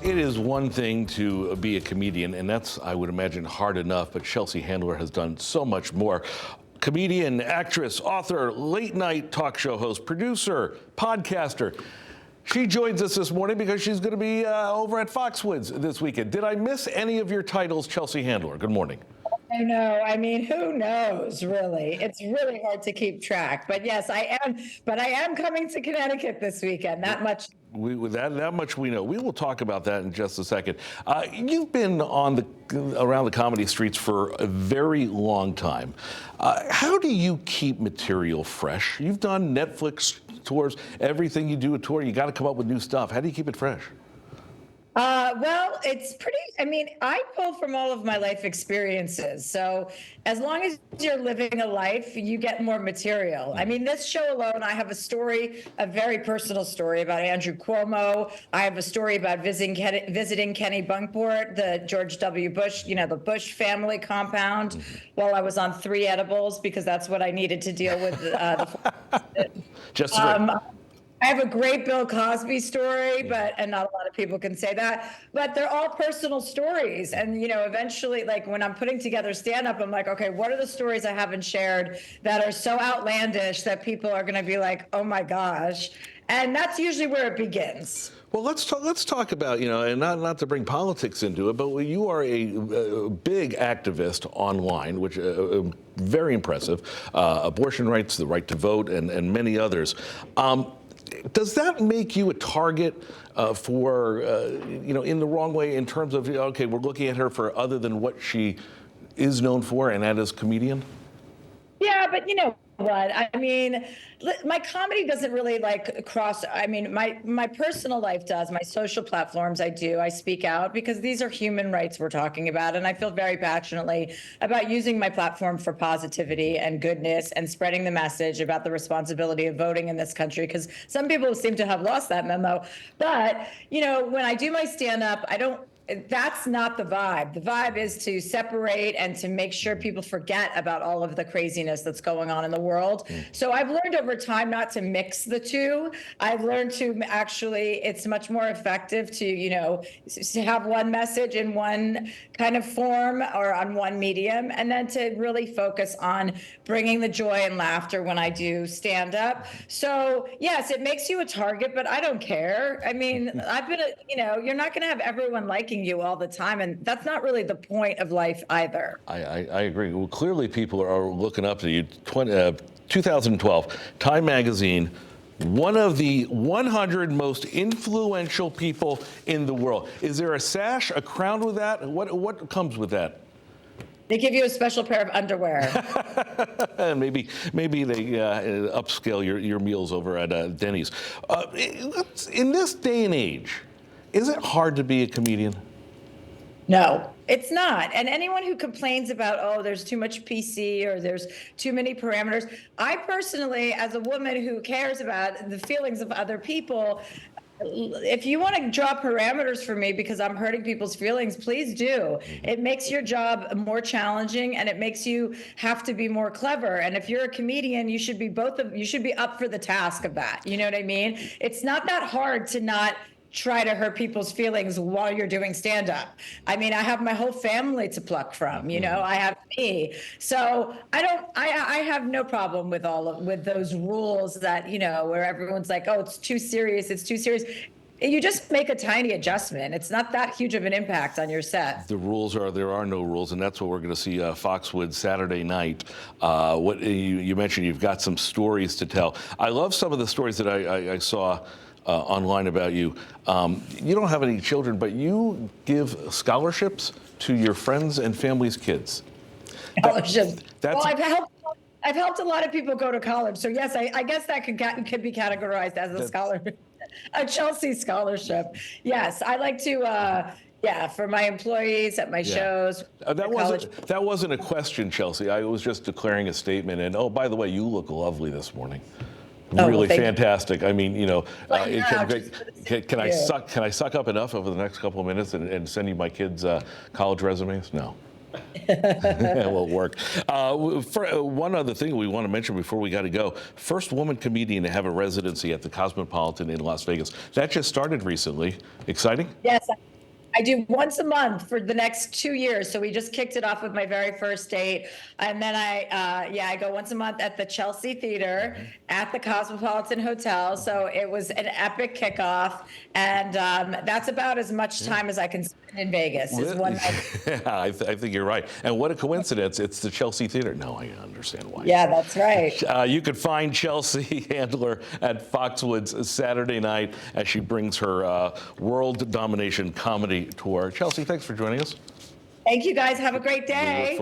It is one thing to be a comedian, and that's, I would imagine, hard enough, but Chelsea Handler has done so much more. Comedian, actress, author, late night talk show host, producer, podcaster. She joins us this morning because she's going to be over at Foxwoods this weekend. Did I miss any of your titles, Chelsea Handler? Good morning. I know. I mean, who knows, really? It's really hard to keep track. But yes, I am. But I am coming to Connecticut this weekend. That much. That much we know. We will talk about that in just a second. You've been around the comedy streets for a very long time. How do you keep material fresh? You've done Netflix tours. Everything you do a tour, you got to come up with new stuff. How do you keep it fresh? Well, it's pretty, I mean, I pull from all of my life experiences. So as long as you're living a life, you get more material. I mean, this show alone, I have a story, a very personal story about Andrew Cuomo. I have a story about visiting Kenny Bunkport, the George W. Bush, the Bush family compound, while I was on 3 edibles, because that's what I needed to deal with. Just I have a great Bill Cosby story, and not a lot of people can say that, but they're all personal stories. And, eventually, like when I'm putting together stand-up, I'm like, okay, what are the stories I haven't shared that are so outlandish that people are going to be like, oh my gosh. And that's usually where it begins. Well, let's talk about, and not to bring politics into it, but you are a big activist online, which very impressive. Abortion rights, the right to vote, and many others. Does that make you a target for, in the wrong way in terms of, okay, we're looking at her for other than what she is known for, and that is comedian? Yeah, but you know what? I mean, my comedy doesn't really cross. I mean, my personal life does. My social platforms, I speak out because these are human rights we're talking about. And I feel very passionately about using my platform for positivity and goodness and spreading the message about the responsibility of voting in this country, because some people seem to have lost that memo. But, when I do my stand-up, that's not the vibe. The vibe is to separate and to make sure people forget about all of the craziness that's going on in the world. So I've learned over time not to mix the two. I've learned to actually, it's much more effective to, have one message in one kind of form or on one medium, and then to really focus on bringing the joy and laughter when I do stand up. So yes, it makes you a target, but I don't care. I mean, I've been, you're not going to have everyone liking you all the time, and that's not really the point of life either. I agree. Well, clearly people are looking up to you. 2012, Time Magazine, one of the 100 most influential people in the world. Is there a sash, a crown with that? What comes with that? They give you a special pair of underwear. And maybe they upscale your meals over at Denny's. In this day and age, is it hard to be a comedian? No, it's not. And anyone who complains about, there's too much PC or there's too many parameters, I personally, as a woman who cares about the feelings of other people, if you want to draw parameters for me because I'm hurting people's feelings, please do. It makes your job more challenging, and it makes you have to be more clever. And if you're a comedian, you should be up for the task of that. You know what I mean? It's not that hard to not try to hurt people's feelings while you're doing stand-up. I mean, I have my whole family to pluck from, I have me. So I have no problem with those rules that, where everyone's like, oh, it's too serious. You just make a tiny adjustment. It's not that huge of an impact on your set. The rules there are no rules, and that's what we're going to see Foxwoods Saturday night. What you mentioned, you've got some stories to tell. I love some of the stories that I saw online about you. You don't have any children, but you give scholarships to your friends and family's kids. Scholarships. I've helped a lot of people go to college. So yes, I guess that could be categorized as a scholarship, a Chelsea scholarship. Yes, I like to. For my employees at my shows. That wasn't a question, Chelsea. I was just declaring a statement. And by the way, you look lovely this morning. Really fantastic. I mean, can I suck up enough over the next couple of minutes and send you my kids' college resumes? No. It won't work. One other thing we want to mention before we got to go: first woman comedian to have a residency at the Cosmopolitan in Las Vegas. That just started recently. Exciting? Yes. I do once a month for the next 2 years. So we just kicked it off with my very first date. And then I go once a month at the Chelsea Theater at the Cosmopolitan Hotel. So it was an epic kickoff. And that's about as much time as I can spend in Vegas is one night. Yeah, I think you're right. And what a coincidence. It's the Chelsea Theater. Now I understand why. Yeah, that's right. You could find Chelsea Handler at Foxwoods Saturday night as she brings her world domination comedy tour. Chelsea, thanks for joining us. Thank you guys. Have a great day.